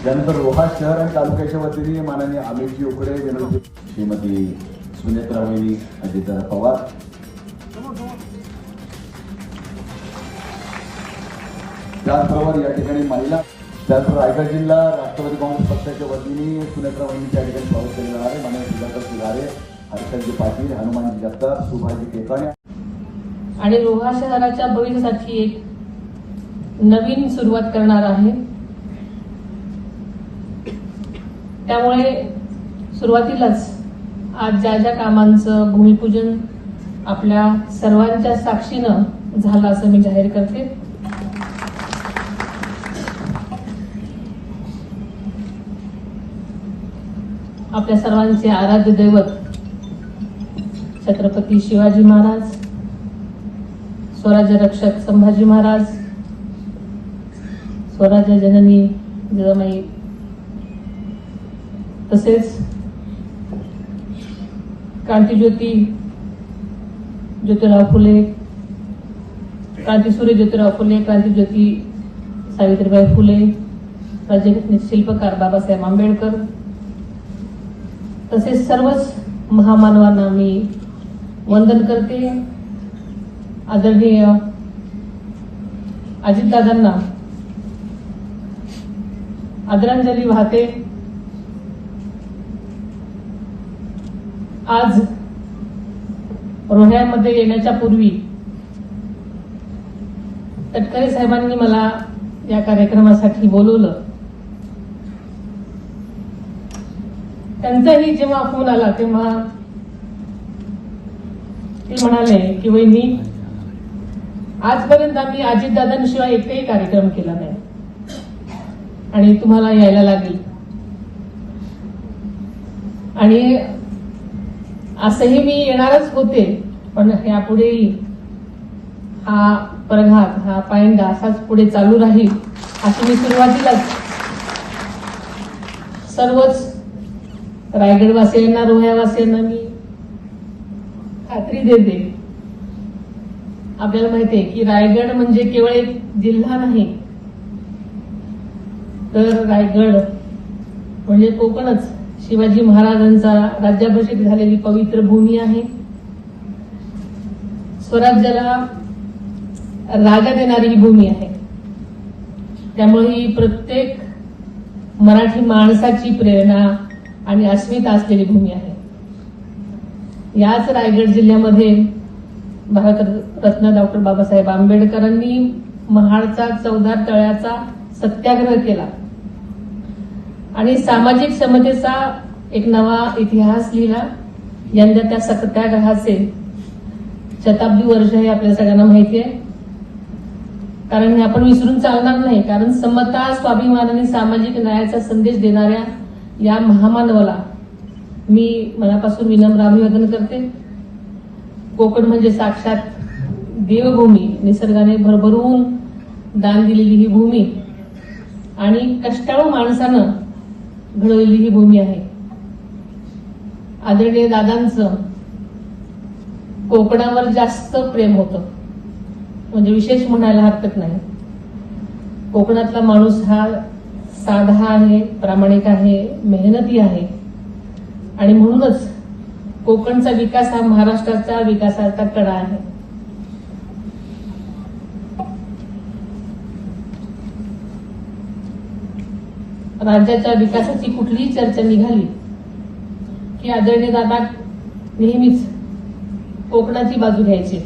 त्यानंतर रोहा शहर आणि तालुक्याच्या वतीने माननीय अमितजी उकडे, विनोदजी, श्रीमती सुनेत्रा वहिनी, अजितदादा पवार, त्याचबरोबर या ठिकाणी महिला, त्याचबरोबर रायगड जिल्हा राष्ट्रवादी काँग्रेस पक्षाच्या वतीने सुनेत्रा वहिनीच्या ठिकाणी स्वागत केले जाणार आहे. माननीय सुधाकर सुधारे, हर्षदजी पाटील, हनुमानजी जगताप, सुभाजी केकाणे. आणि रोहा शहराच्या भविष्यासाठी एक नवीन सुरुवात करणार आहे. त्यामुळे सुरुवातीलाच आज ज्या ज्या कामांचं भूमिपूजन आपल्या सर्वांच्या साक्षीनं झालं असं मी जाहीर करते. आपल्या सर्वांचे आराध्य दैवत छत्रपती शिवाजी महाराज, स्वराज्य रक्षक संभाजी महाराज, स्वराज्य जननी जिजामाई, तसेच क्रांतीज्योती ज्योतिराव फुले, क्रांतीसूर्य ज्योतिराव फुले, क्रांतीज्योती सावित्रीबाई फुले, राज्यघटनेचे शिल्पकार बाबासाहेब आंबेडकर, तसेच सर्वच महामानवांना मी वंदन करते. आदरणीय अजितदादांना आदरांजली वाहते. आज रोह्यामध्ये येण्याच्या पूर्वी तटकरे साहेबांनी मला या कार्यक्रमासाठी बोलवलं. त्यांचाही जेव्हा फोन आला तेव्हा ते म्हणाले की वहिनी, आजपर्यंत आम्ही अजितदादांशिवाय एकही कार्यक्रम केला नाही आणि तुम्हाला यायला लागेल. आणि असंही मी येणारच होते, पण यापुढेही हा प्रघात, हा पायंडा असाच पुढे चालू राहील अशी मी सुरुवातीलाच सर्वच रायगडवासियांना, रोह्यावासियांना मी खात्री देते. आपल्याला माहिती आहे की रायगड म्हणजे केवळ एक जिल्हा नाही, तर रायगड म्हणजे कोकणच शिवाजी महाराजांचा राज्याभिषेक झालेली पवित्र भूमी आहे. स्वराज्याला राजा देणारी ही भूमी आहे. त्यामुळे ही प्रत्येक मराठी माणसाची प्रेरणा आणि अस्मिता असलेली भूमी आहे. याच रायगड जिल्ह्यामध्ये भारतरत्न डॉक्टर बाबासाहेब आंबेडकरांनी महाडचा 14 तळ्याचा सत्याग्रह केला आणि सामाजिक समतेचा एक नवा इतिहास लिहिला. यंदा त्या सत्याग्रहाचे शताब्दी वर्ष हे आपल्या सगळ्यांना माहिती आहे. कारण हे आपण विसरून चालणार नाही. कारण समता, स्वाभिमान आणि सामाजिक न्यायाचा संदेश देणाऱ्या या महामानवाला मी मनापासून विनम्र अभिवादन करते. कोकण म्हणजे साक्षात देवभूमी, निसर्गाने भरभरून दान दिलेली ही भूमी आणि कष्टाळू माणसानं घडवलेली ही भूमी आहे. आदरणीय दादांचं कोकणावर जास्त प्रेम होतं, म्हणजे विशेष म्हणायला हरकत नाही. कोकणातला माणूस हा साधा आहे, प्रामाणिक आहे, मेहनती आहे आणि म्हणूनच कोकणचा विकास हा महाराष्ट्राचा विकासाचा कणा आहे. राज्याच्या विकासाची कुठलीही चर्चा निघाली की आदरणीय दादा नेहमीच कोकणाची बाजू घ्यायची.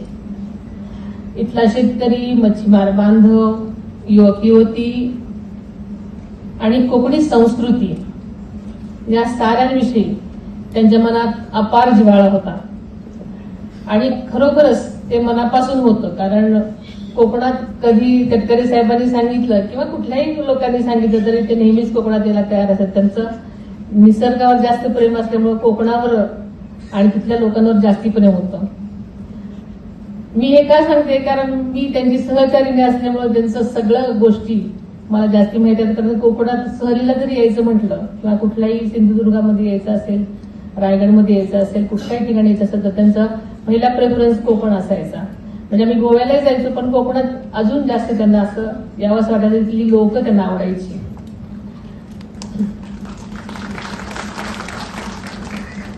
इथला शेतकरी, मच्छीमार बांधव, युवक युवती आणि कोकणी संस्कृती या साऱ्यांविषयी त्यांच्या मनात अपार जिव्हाळा होता आणि खरोखरच ते मनापासून होतं. कारण कोकणात कधी तटकरे साहेबांनी सांगितलं किंवा कुठल्याही लोकांनी सांगितलं तरी ते नेहमीच कोकणात यायला तयार असतात. त्यांचं निसर्गावर जास्त प्रेम असल्यामुळे कोकणावर आणि तिथल्या लोकांवर जास्ती प्रेम होतं. मी हे का सांगते, कारण मी त्यांची सहचारीने असल्यामुळे त्यांचं सगळं गोष्टी मला जास्ती माहिती आहे. कारण कोकणात सहलीला जरी यायचं म्हटलं किंवा कुठल्याही सिंधुदुर्गामध्ये यायचं असेल, रायगडमध्ये यायचं असेल, कुठल्याही ठिकाणी यायचं असेल तर त्यांचा पहिला प्रेफरन्स कोकण असायचा. म्हणजे आम्ही गोव्यालाही जायचो, पण कोकणात अजून जास्त त्यांना असं यावंसं वाटायचं, तिथली लोक त्यांना आवडायची.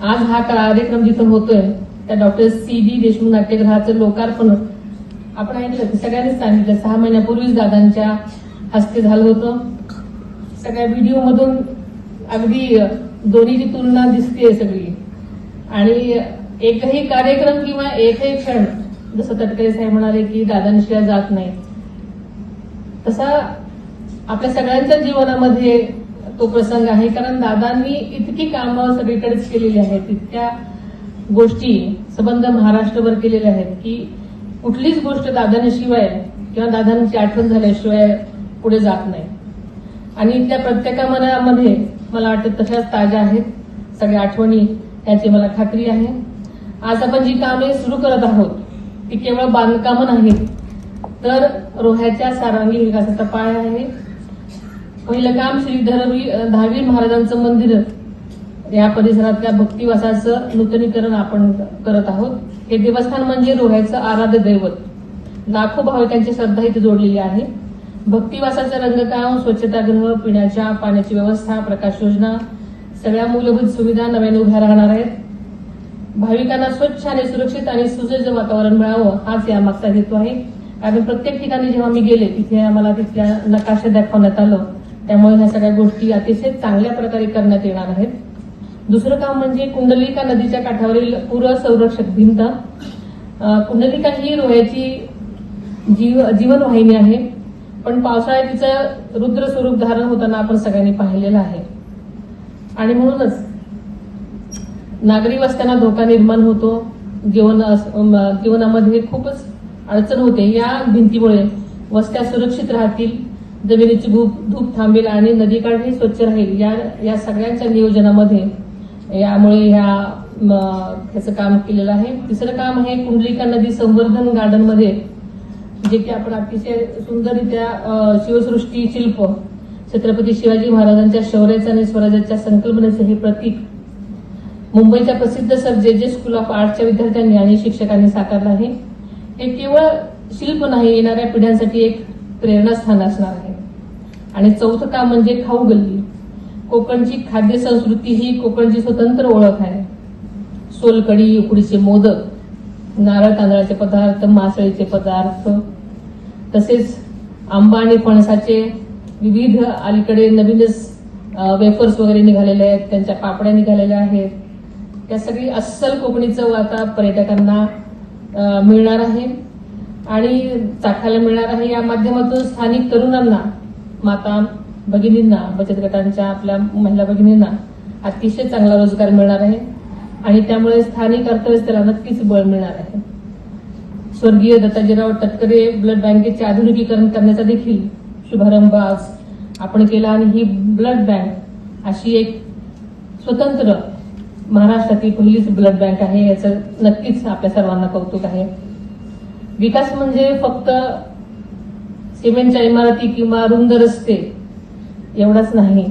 आज हा कार्यक्रम जिथं होतोय त्या डॉक्टर सी.डी. देशमुख नाट्यगृहाचं लोकार्पण आपण ऐकलं, सगळ्यांनीच सांगितलं, 6 महिन्यापूर्वीच दादांच्या हस्ते झालं होतं. सगळ्या व्हिडिओ मधून अगदी दोन्हीची तुलना दिसते सगळी. आणि एकही कार्यक्रम किंवा एकही क्षण, जसं तटकरे साहेब म्हणाले की दादांशिवाय जात नाही, तसा आपल्या सगळ्यांच्या जीवनामध्ये तो प्रसंग आहे. कारण दादांनी इतकी कामं सगळीकडेच केलेली आहेत, इतक्या गोष्टी संबंध महाराष्ट्रभर केलेल्या आहेत की कुठलीच गोष्ट दादांशिवाय किंवा दादांची आठवण झाल्याशिवाय पुढे जात नाही. आणि इथल्या प्रत्येका मनामध्ये मला वाटतं तशाच ताज्या आहेत सगळ्या आठवणी, याची मला खात्री आहे. आज आपण जी कामे सुरू करत आहोत ती केवळ बांधकामं नाहीत, तर रोह्याच्या सर्वांगीण विकासाचा पाया आहे. पहिलं काम श्री दहावीर महाराजांचं मंदिर या परिसरातल्या भक्तिवासाचं नूतनीकरण आपण करत आहोत. हे देवस्थान म्हणजे रोह्याचं आराध्य दैवत. लाखो भाविकांची श्रद्धा इथे जोडलेली आहे. भक्तिवासाचं रंगकाम, स्वच्छतागृह, पिण्याच्या पाण्याची व्यवस्था, प्रकाश योजना, सगळ्या मूलभूत सुविधा नव्याने उभ्या राहणार आहेत. भाविकांना स्वच्छ आणि सुरक्षित आणि सुसज्ज वातावरण मिळावं हाच यामागचा हेतू आहे. कारण प्रत्येक ठिकाणी जेव्हा मी गेले तिथे आम्हाला तिथल्या नकाशा दाखवण्यात आलं, त्यामुळे ह्या सगळ्या गोष्टी अतिशय चांगल्या प्रकारे करण्यात येणार आहेत. दुसरं काम म्हणजे कुंडलिका नदीच्या काठावरील पूर संरक्षक भिंत. कुंडलिका ही रोह्याची जीवनवाहिनी आहे, पण पावसाळ्यात तिचं रुद्र स्वरूप धारण होताना आपण सगळ्यांनी पाहिलेलं आहे. आणि म्हणूनच नागरी वस्त्यांना धोका निर्माण होतो, जीवनामध्ये खूपच अडचण होते. या भिंतीमुळे वस्त्या सुरक्षित राहतील, जमिनीची धूप थांबेल आणि नदीकाठही स्वच्छ राहील. या सगळ्यांच्या नियोजनामध्ये यामुळे ह्याचं काम केलेलं आहे. तिसरं काम आहे कुंडलिका नदी संवर्धन गार्डन मध्ये, जे की आपण अतिशय सुंदररित्या शिवसृष्टी शिल्प, छत्रपती शिवाजी महाराजांच्या शौर्याचं आणि स्वराज्याच्या संकल्पनेचं हे प्रतीक मुंबईच्या प्रसिद्ध सर जे स्कूल ऑफ आर्टच्या विद्यार्थ्यांनी आणि शिक्षकांनी साकारलं आहे. हे केवळ शिल्प नाही, येणाऱ्या पिढ्यांसाठी एक प्रेरणास्थान असणार आहे. आणि चौथं काम म्हणजे खाऊ गल्ली. कोकणची खाद्य संस्कृती ही कोकणची स्वतंत्र ओळख आहे. सोलकढी, उकडीचे मोदक, नारळ तांदळाचे पदार्थ, मासळीचे पदार्थ, तसेच आंबा आणि फणसाचे विविध, अलीकडे नवीनच वेफर्स वगैरे निघालेले आहेत, त्यांच्या पापड्या निघालेल्या आहेत. त्या सगळी अस्सल कोकणी चव आता पर्यटकांना मिळणार आहे आणि चाखायला मिळणार आहे. या माध्यमातून स्थानिक तरुणांना, माता भगिनींना, बचत गटांच्या आपल्या महिला भगिनींना अतिशय चांगला रोजगार मिळणार आहे आणि त्यामुळे स्थानिक अर्थव्यवस्थेला नक्कीच बळ मिळणार आहे. स्वर्गीय दत्ताजीराव तटकरे ब्लड बँकेचे आधुनिकीकरण करण्याचा देखील शुभारंभ आज आपण केला आणि ही ब्लड बँक अशी एक स्वतंत्र महाराष्ट्रातील पहिलीच ब्लड बँक आहे. याचं नक्कीच आपल्या सर्वांना कौतुक आहे. विकास म्हणजे फक्त सिमेंटच्या इमारती किंवा रुंद रस्ते एवढाच नाही,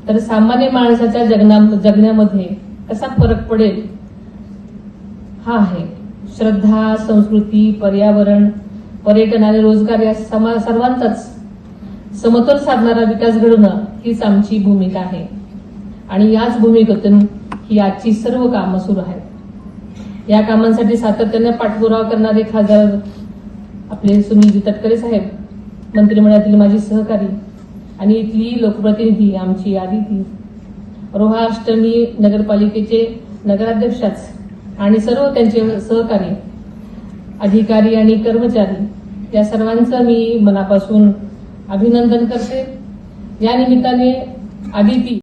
तर सामान्य माणसाच्या जगण्यामध्ये कसा फरक पडेल हा आहे. श्रद्धा, संस्कृती, पर्यावरण, पर्यटन आणि रोजगार या सर्वांचाच समतोल साधणारा विकास घडवणं हीच आमची भूमिका आहे. आणि याच भूमिकेतून ही आजची सर्व कामं सुरू आहेत. या कामांसाठी सातत्याने पाठपुरावा करणारे खासदार आपले सुनीलजी तटकरे साहेब, मंत्रिमंडळातील माझी सहकारी आणि इथली लोकप्रतिनिधी आमची आदिती, रोहा अष्टमी नगरपालिकेचे नगराध्यक्षाच आणि सर्व त्यांचे सहकारी, अधिकारी आणि कर्मचारी, या सर्वांचं मी मनापासून अभिनंदन करते. या निमित्ताने आदिती